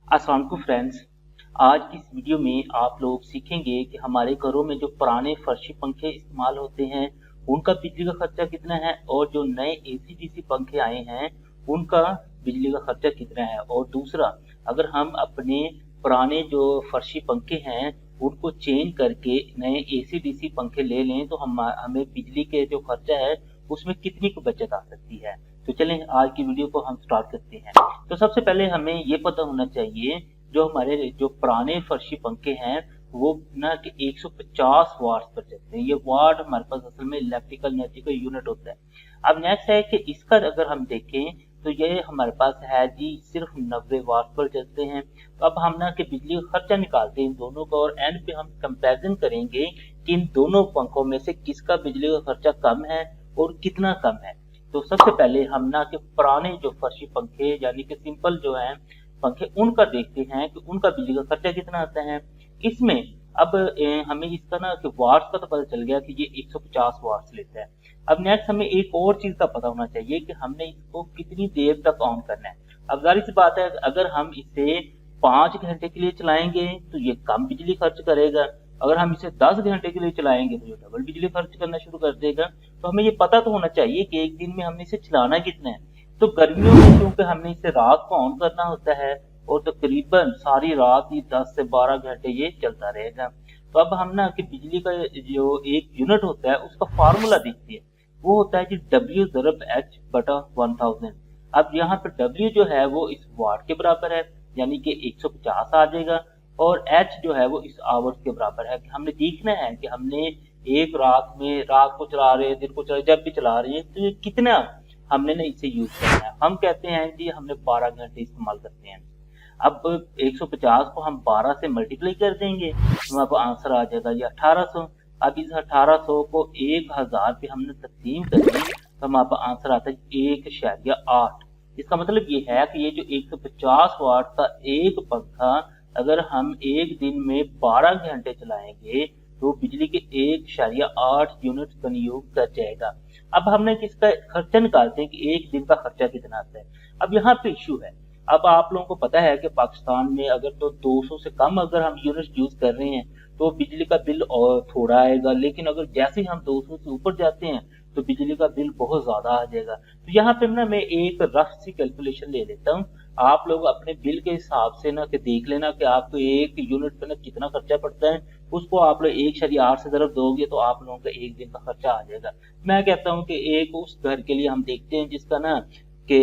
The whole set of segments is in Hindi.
अस्सलाम वालेकुम फ्रेंड्स। आज की इस वीडियो में आप लोग सीखेंगे कि हमारे घरों में जो पुराने फर्शी पंखे इस्तेमाल होते हैं उनका बिजली का खर्चा कितना है और जो नए एसी डीसी पंखे आए हैं उनका बिजली का खर्चा कितना है। और दूसरा, अगर हम अपने पुराने जो फर्शी पंखे हैं उनको चेंज करके नए एसी डीसी पंखे ले लें तो हमें बिजली के जो खर्चा है उसमें कितनी की बचत आ सकती है। तो चलें आज की वीडियो को हम स्टार्ट करते हैं। तो सबसे पहले हमें ये पता होना चाहिए जो हमारे जो पुराने फर्शी पंखे हैं वो ना कि 150 वाट पर चलते हैं। ये वाट हमारे पास असल में इलेक्ट्रिकल एनर्जी का यूनिट होता है। अब नेक्स्ट है कि इसका अगर हम देखें तो ये हमारे पास है जी सिर्फ 90 वाट पर चलते हैं। तो अब हम ना कि बिजली का खर्चा निकालते हैं इन दोनों का और एंड पे हम कंपैरिजन करेंगे कि इन दोनों पंखों में से किसका बिजली का खर्चा कम है और कितना कम है। तो सबसे पहले हम ना कि पुराने जो फर्शी पंखे यानी कि सिंपल जो है पंखे उनका देखते हैं कि उनका बिजली का खर्चा कितना आता है। इसमें अब हमें इसका ना कि वाट्स का तो पता चल गया कि ये 150 वाट्स लेता है। अब नेक्स्ट हमें एक और चीज का पता होना चाहिए कि हमने इसको कितनी देर तक ऑन करना है। अब जाहिर सी बात है अगर हम इसे 5 घंटे के लिए चलाएंगे तो ये कम बिजली खर्च करेगा। अगर हम इसे 10 घंटे के लिए चलाएंगे तो ये डबल बिजली खर्च करना शुरू कर देगा। तो हमें ये पता तो होना चाहिए कि एक दिन में हमने इसे चलाना कितना है। तो गर्मियों में क्योंकि हमने इसे रात को ऑन करना होता है और तकरीबन सारी रात ही 10 से 12 घंटे ये चलता रहेगा। तो अब हम ना कि बिजली का जो एक यूनिट होता है उसका फार्मूला देखते हैं। वो होता है जी W ज़रब H बटा 1000। अब यहाँ पे W जो है वो इस वाट के बराबर है यानी कि 150 आ जाएगा और H जो है वो इस आवर्स के बराबर है। कि हमने देखना है कि हमने एक रात में रात को चला रहे हैं दिन को चला रहे जब भी चला रहे हैं तो ये कितना हमने ना इसे यूज करना है। हम कहते हैं जी हमने 12 घंटे इस्तेमाल करते हैं। अब 150 को हम 12 से मल्टीप्लाई कर देंगे तो हमारे पास आंसर आ जाएगा ये 1800। अब इस 1800 को 1000 पे हमने तकसीम कर दी तो हमारे पास आंसर आता है 1.8। इसका मतलब ये है कि ये जो 150 वाट का एक पंखा अगर हम एक दिन में 12 घंटे चलाएंगे तो बिजली के 1.8 यूनिट कंज्यूम कर जाएगा। अब हमने किसका खर्चा निकालते हैं कि एक दिन का खर्चा कितना आता है। अब यहाँ पे इशू है, अब आप लोगों को पता है कि पाकिस्तान में अगर तो 200 से कम अगर हम यूनिट यूज कर रहे हैं तो बिजली का बिल और थोड़ा आएगा, लेकिन अगर जैसे ही हम 200 से ऊपर जाते हैं तो बिजली का बिल बहुत ज्यादा आ जाएगा। तो यहाँ पे ना मैं एक रफ सी कैलकुलेशन ले लेता हूँ। आप लोग अपने बिल के हिसाब से ना कि देख लेना कि आपको एक यूनिट पे ना कितना खर्चा पड़ता है। उसको आप लोग 1.8 से ज़रब दोगे तो आप लोगों का एक दिन का खर्चा आ जाएगा। मैं कहता हूँ कि एक उस घर के लिए हम देखते हैं जिसका ना कि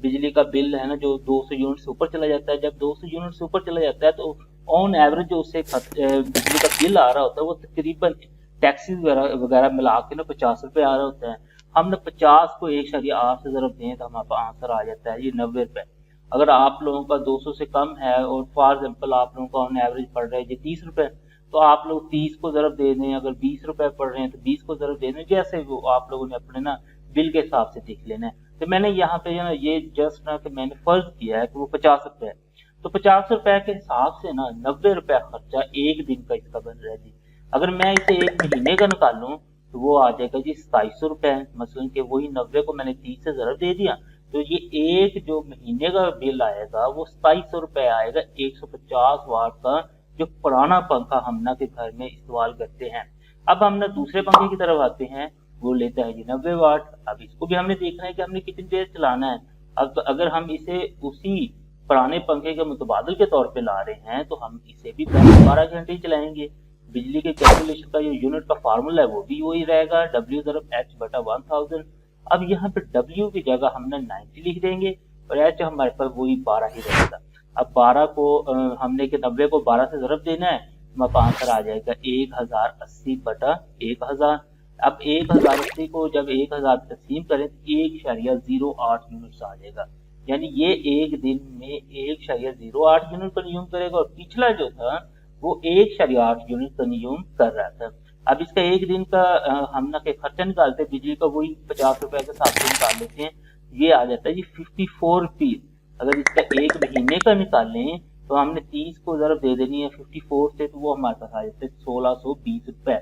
बिजली का बिल है ना जो 200 यूनिट से ऊपर चला जाता है। जब 200 यूनिट से ऊपर चला जाता है तो ऑन एवरेज जो उससे बिजली का बिल आ रहा होता है वो तकरीबन टैक्सीज वगैरह मिला के ना 50 रुपए आ रहा होता है। हमने 50 को 1.8 से ज़रब दें तो हमारे पास आंसर आ जाता है ये 90 रुपए। अगर आप लोगों का 200 से कम है और फॉर एग्जाम्पल आप लोगों का ऑन एवरेज पड़ रहा है जी 30 रुपए तो आप लोग 30 को ज़रब दे दें। अगर 20 रुपए पड़ रहे हैं तो 20 को ज़रब दे दें। जैसे वो आप लोगों ने अपने ना बिल के हिसाब से देख लेना है। तो मैंने यहाँ पे ना ये जस्ट ना कि मैंने फर्ज किया है कि वो 50 रुपए है तो 50 रुपए के हिसाब से ना 90 रुपए खर्चा एक दिन का इसका बन रहा है जी। अगर मैं इसे एक महीने का निकालूं तो वो आ जाएगा जी 2700 रुपए। मसलन के वही 90 को मैंने 30 से ज़रब दे दिया तो ये एक जो महीने का बिल आएगा वो 2700 रुपए आएगा 150 वाट का जो पुराना पंखा हम ना के घर में इस्तेमाल करते हैं। अब हम ना दूसरे पंखे की तरफ आते हैं, वो लेता है जी 90 वाट। अब इसको भी हमने देखना है कि हमने कितनी देर चलाना है। अब अगर हम इसे उसी पुराने पंखे के मुतबादल के तौर पे ला रहे हैं तो हम इसे भी 12 घंटे ही चलाएंगे। बिजली के कैलकुलेशन का जो यूनिट का फार्मूला है वो भी वही रहेगा W ज़रब H बटा 1000। अब यहाँ पे W की जगह हमने 90 लिख देंगे और H हमारे पास वही 12 ही रहेगा। अब 12 को हमने के 90 को 12 से ज़रब देना है हमारे पास आंसर आ जाएगा 1080 बटा 1000। अब 1080 को जब 1000 तकसीम करें तो 1.08 यूनिट आ जाएगा। यानी ये एक दिन में 1.08 यूनिट कंज्यूम करेगा और पिछला जो था वो 1.8 यूनिट कंज्यूम कर रहा था। अब इसका एक दिन का हम ना के खर्चा निकालते हैं बिजली का वही 50 रुपए के हिसाब से निकाल लेते हैं। ये आ जाता है जी 54 रुपीज। अगर इसका एक महीने का निकालें तो हमने 30 को ज़रब दे देनी है 54 से तो वो हमारे पास आ जाता है 1620 रुपए।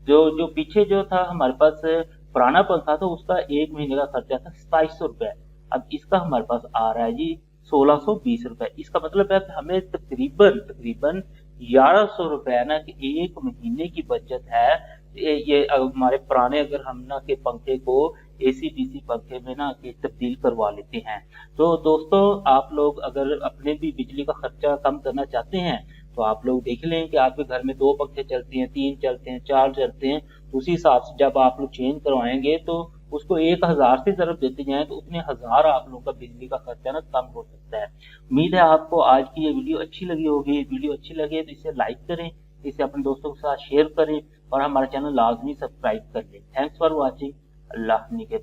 जो पीछे जो था हमारे पास पुराना पंखा था उसका एक महीने का खर्चा था 2700 रुपए। अब इसका हमारे पास आ रहा है जी 1620 रुपए। इसका मतलब है कि हमें तकरीबन 1100 रुपए ना कि एक महीने की बचत है। ये हमारे पुराने अगर हम ना के पंखे को एसी डीसी पंखे में ना कि तब्दील करवा लेते हैं। तो दोस्तों, आप लोग अगर अपने भी बिजली का खर्चा कम करना चाहते हैं तो आप लोग देख लें कि आपके घर में 2 पंखे चलते हैं, 3 चलते हैं, 4 चलते हैं। उसी हिसाब से जब आप लोग चेंज करवाएंगे तो उसको 1000 से ज़रूर देते जाएं तो उतने हजार आप लोगों का बिजली का खर्चा ना कम हो सकता है। उम्मीद है आपको आज की ये वीडियो अच्छी लगी होगी। वीडियो अच्छी लगे तो इसे लाइक करें, इसे अपने दोस्तों के साथ शेयर करें और हमारा चैनल लाजमी सब्सक्राइब कर लें। Thanks for watching. अल्लाह के बाद।